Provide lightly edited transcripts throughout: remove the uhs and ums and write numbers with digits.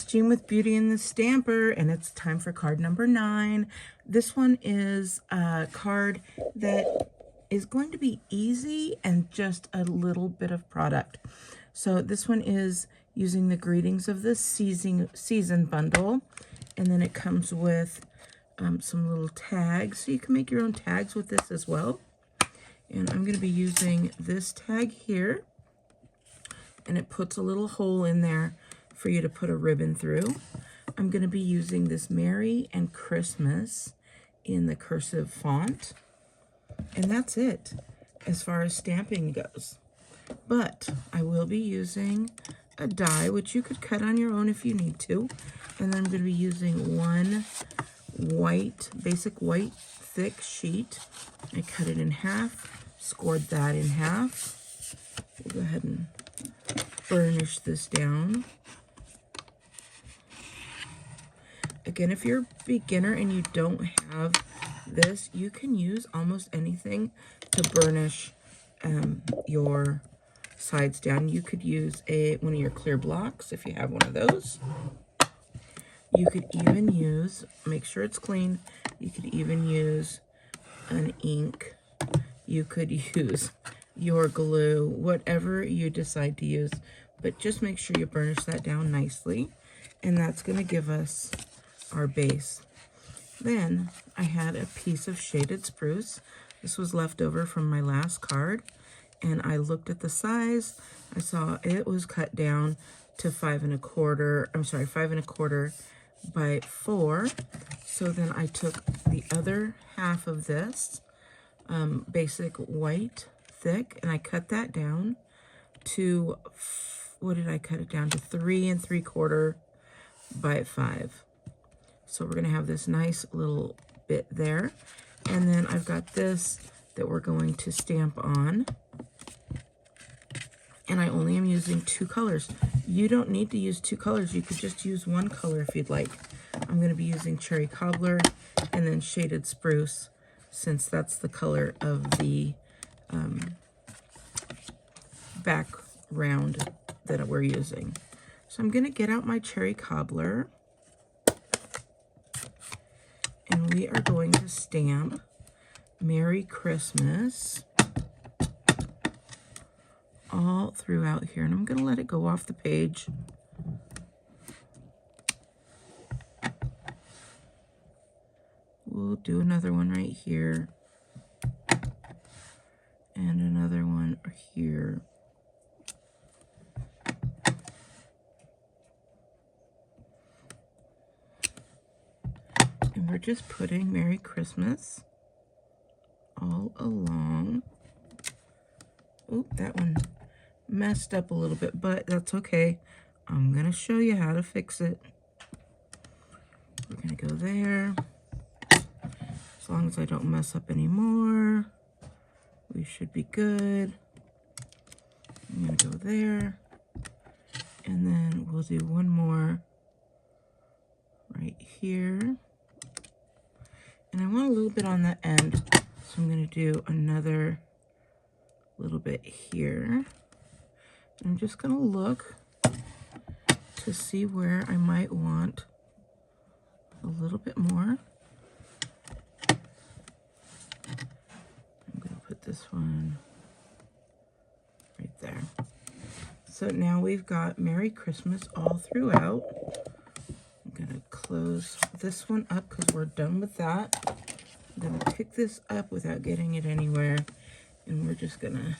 Jean with Beauty and the Stamper, and it's time for card number 9. This one is a card that is going to be easy and just a little bit of product. So this one is using the Greetings of the Season bundle, and then it comes with some little tags, so you can make your own tags with this as well. And I'm going to be using this tag here, and it puts a little hole in there for you to put a ribbon through. I'm going to be using this Merry and Christmas in the cursive font. And that's it as far as stamping goes. But I will be using a die, which you could cut on your own if you need to. And then I'm going to be using one basic white thick sheet. I cut it in half, scored that in half. We'll go ahead and burnish this down. Again, if you're a beginner and you don't have this, you can use almost anything to burnish your sides down. You could use one of your clear blocks if you have one of those. You could even use, make sure it's clean, you could even use an ink. You could use your glue, whatever you decide to use, but just make sure you burnish that down nicely, and that's going to give us our base. Then I had a piece of shaded spruce. This was left over from my last card, and I looked at the size. I saw it was cut down to 5 1/4 by 4. So then I took the other half of this basic white thick, and I cut that down to, what did I cut it down to? 3 3/4 by 5. So we're going to have this nice little bit there. And then I've got this that we're going to stamp on. And I only am using 2 colors. You don't need to use 2 colors. You could just use 1 color if you'd like. I'm going to be using Cherry Cobbler and then Shaded Spruce, since that's the color of the background that we're using. So I'm going to get out my Cherry Cobbler, and we are going to stamp Merry Christmas all throughout here. And I'm going to let it go off the page. We'll do another one right here. And another one here. And we're just putting Merry Christmas all along. Oop, that one messed up a little bit, but that's okay. I'm going to show you how to fix it. We're going to go there. As long as I don't mess up anymore, we should be good. I'm going to go there. And then we'll do one more right here. And I want a little bit on the end, so I'm going to do another little bit here. I'm just going to look to see where I might want a little bit more. I'm going to put this one right there. So now we've got Merry Christmas all throughout. I'm going to close this one up because we're done with that. I'm going to pick this up without getting it anywhere, and we're just going to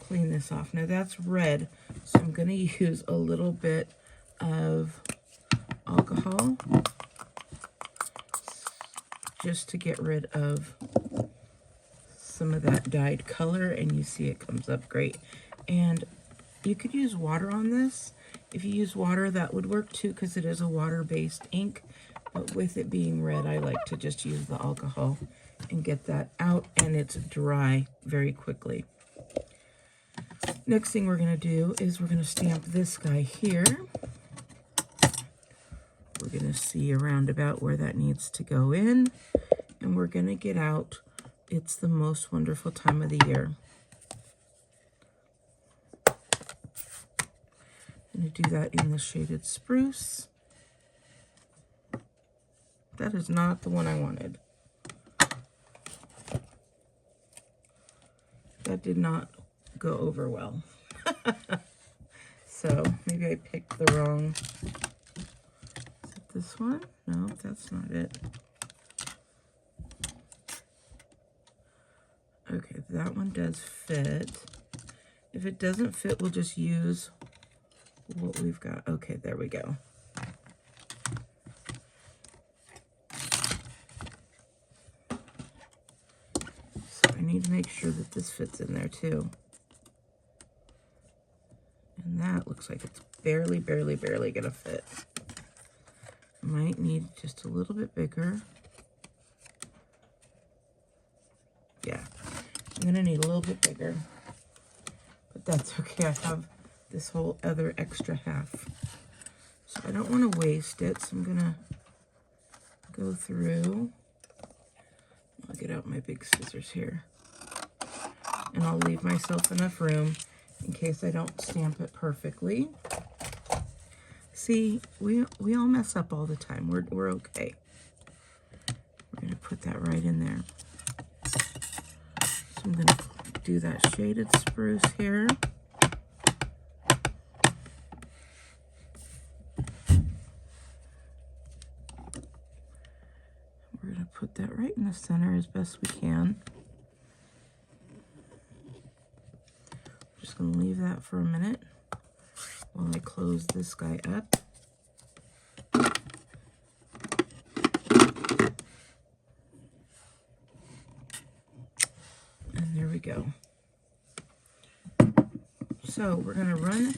clean this off. Now that's red, so I'm going to use a little bit of alcohol just to get rid of some of that dyed color, and you see it comes up great. And you could use water on this. If you use water, that would work too, because it is a water-based ink. But with it being red, I like to just use the alcohol and get that out, and it's dry very quickly. Next thing we're going to do is we're going to stamp this guy here. We're going to see around about where that needs to go in, and we're going to get out It's the Most Wonderful Time of the Year. I'm going to do that in the Shaded Spruce. that is not the one I wanted. That did not go over well. So maybe I picked the wrong. Is it this one? No, that's not it. Okay, that one does fit. If it doesn't fit, we'll just use what we've got. Okay, there we go. So I need to make sure that this fits in there too. And that looks like it's barely gonna fit. Might need just a little bit bigger. Yeah, I'm gonna need a little bit bigger, but that's okay. I have this whole other extra half. So I don't wanna waste it, so I'm gonna go through. I'll get out my big scissors here. And I'll leave myself enough room in case I don't stamp it perfectly. See, we all mess up all the time. We're okay. We're gonna put that right in there. So I'm gonna do that shaded spruce here. We're gonna put that right in the center as best we can. Just gonna leave that for a minute while I close this guy up. And there we go. So we're gonna run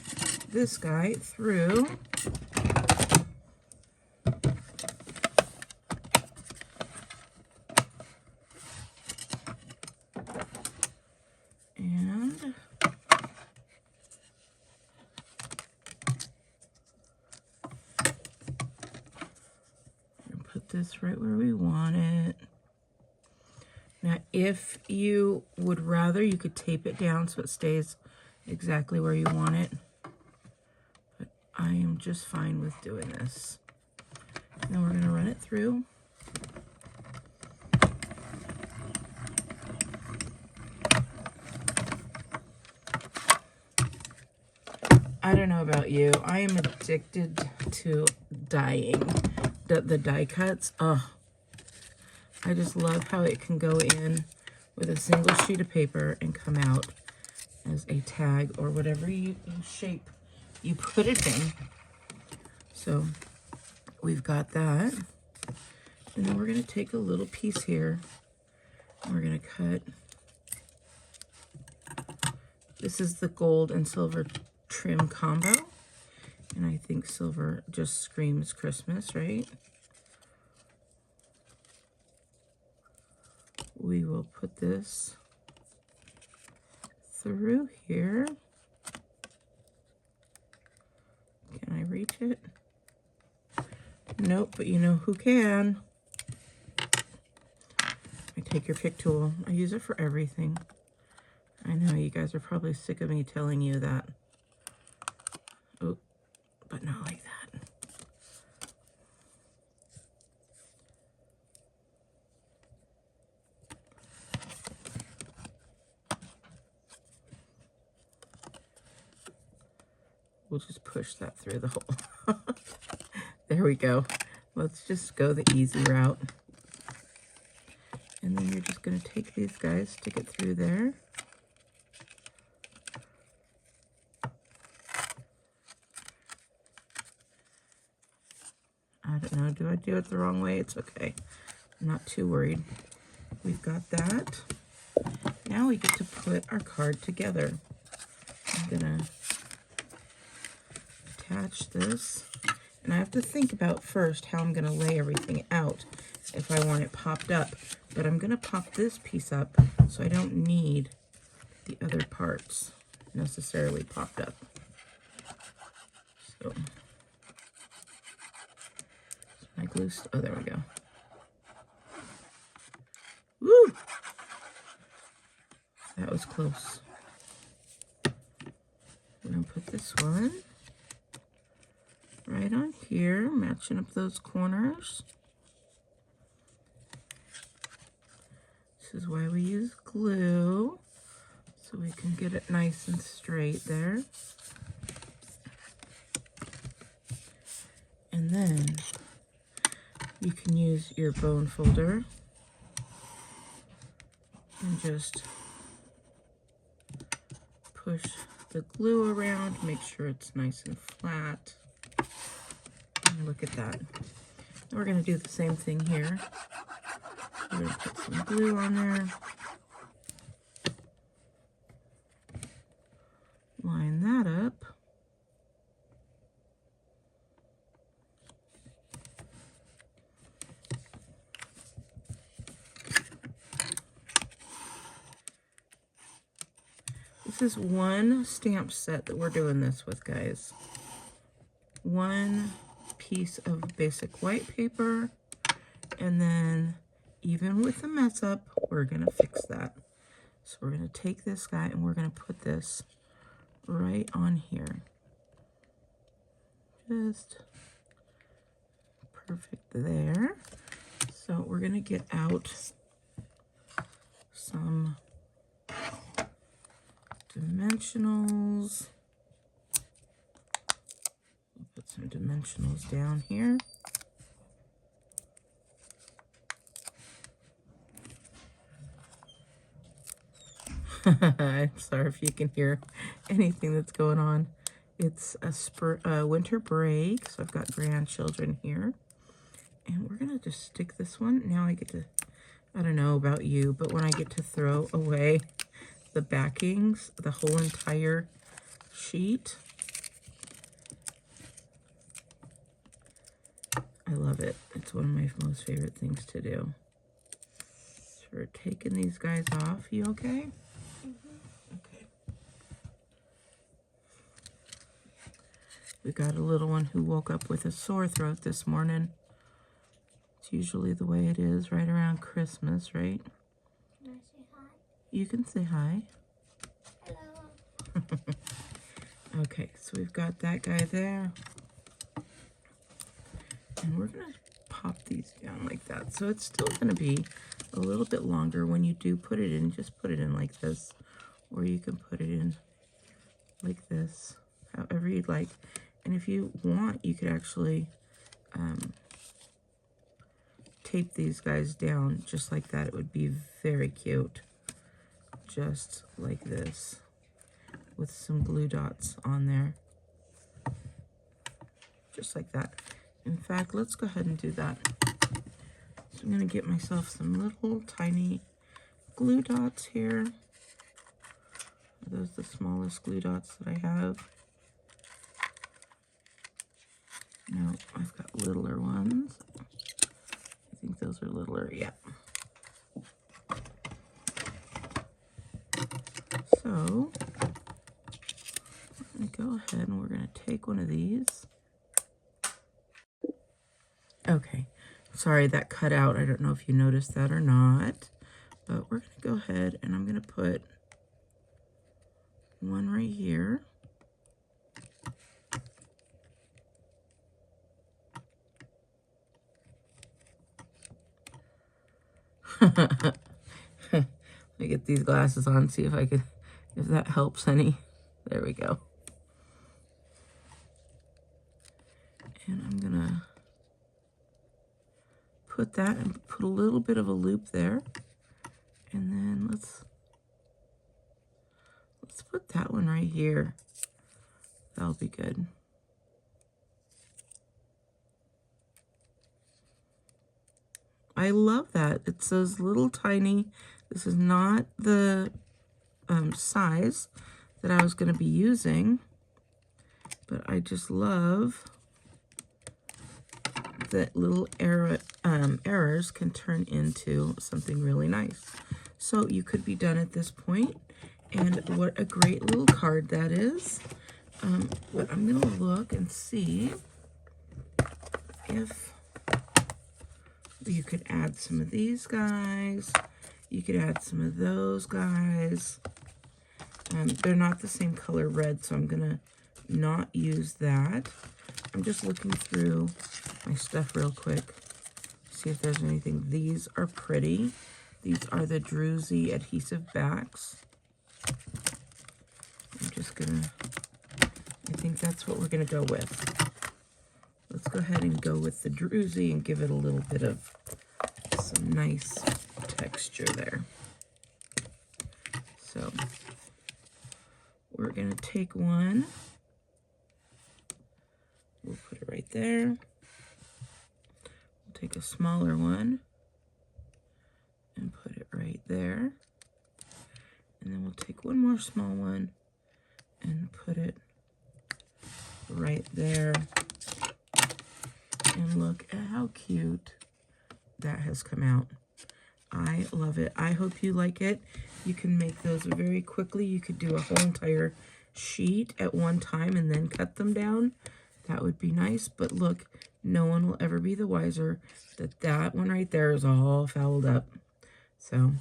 this guy through. And put this right where we want it. Now, if you would rather, you could tape it down so it stays exactly where you want it. But I am just fine with doing this. Now we're gonna run it through. I don't know about you. I am addicted to dyeing. The die cuts, oh, I just love how it can go in with a single sheet of paper and come out as a tag or whatever you shape you put it in. So we've got that. And then we're going to take a little piece here. And we're going to cut. This is the gold and silver trim combo. And I think silver just screams Christmas, right? We will put this through here. Can I reach it? Nope, but you know who can. I take your pick tool. I use it for everything. I know you guys are probably sick of me telling you that. Oh, but not like that. We'll just push that through the hole. There we go. Let's just go the easy route. And then you're just going to take these guys, stick it through there. I don't know, do I do it the wrong way? It's okay. I'm not too worried. We've got that. Now we get to put our card together. I'm gonna attach this. And I have to think about first how I'm gonna lay everything out if I want it popped up. But I'm gonna pop this piece up so I don't need the other parts necessarily popped up. So my glue, oh, there we go. Woo! That was close. We're gonna put this one right on here, matching up those corners. This is why we use glue, so we can get it nice and straight there. And then you can use your bone folder and just push the glue around, make sure it's nice and flat. And look at that. And we're going to do the same thing here. We're going to put some glue on there. Line that up. This is one stamp set that we're doing this with, guys. One piece of basic white paper, and then even with the mess up, we're gonna fix that. So we're gonna take this guy and we're gonna put this right on here. Just perfect there. So we're gonna get out some dimensionals. We'll put some dimensionals down here. I'm sorry if you can hear anything that's going on. It's a winter break, so I've got grandchildren here. And we're gonna just stick this one. Now I get to, I don't know about you, but when I get to throw away the backings, the whole entire sheet, I love it. It's one of my most favorite things to do. So we're taking these guys off. You okay? Okay. We got a little one who woke up with a sore throat this morning. It's usually the way it is right around Christmas, right? Can I say hi? You can say hi. Hello. Okay, so we've got that guy there. And we're going to pop these down like that. So it's still going to be a little bit longer when you do put it in. Just put it in like this. Or you can put it in like this, however you'd like. And if you want, you could actually tape these guys down just like that. It would be very cute. Just like this, with some glue dots on there. Just like that. In fact, let's go ahead and do that. So I'm going to get myself some little tiny glue dots here. Are those the smallest glue dots that I have? No, I've got littler ones. I think those are littler, yeah. So, we're going to go ahead and we're going to take one of these. Okay, sorry that cut out. I don't know if you noticed that or not, but we're going to go ahead and I'm going to put one right here. Let me get these glasses on, see if I could, if that helps any. There we go. And I'm gonna put that and put a little bit of a loop there. And then let's put that one right here. That'll be good. I love that. It's those little tiny, this is not the size that I was going to be using, but I just love that little errors can turn into something really nice. So you could be done at this point, and what a great little card that is. But I'm going to look and see if you could add some of these guys. You could add some of those guys. They're not the same color red, so I'm gonna not use that. I'm just looking through my stuff real quick, see if there's anything. These are pretty. These are the Druzy adhesive backs. I'm just gonna, I think that's what we're gonna go with. Let's go ahead and go with the Druzy and give it a little bit of some nice texture there. So we're gonna take one, we'll put it right there. We'll take a smaller one and put it right there. And then we'll take one more small one and put it right there. And look at how cute that has come out. I love it. I hope you like it. You can make those very quickly. You could do a whole entire sheet at one time and then cut them down. That would be nice. But look, no one will ever be the wiser that that one right there is all fouled up. So,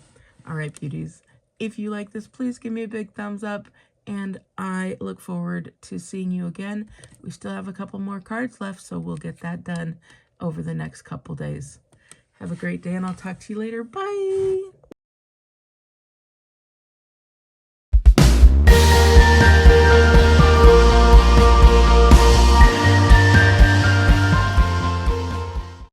all right, beauties. If you like this, please give me a big thumbs up. And I look forward to seeing you again. We still have a couple more cards left, so we'll get that done over the next couple days. Have a great day, and I'll talk to you later. Bye!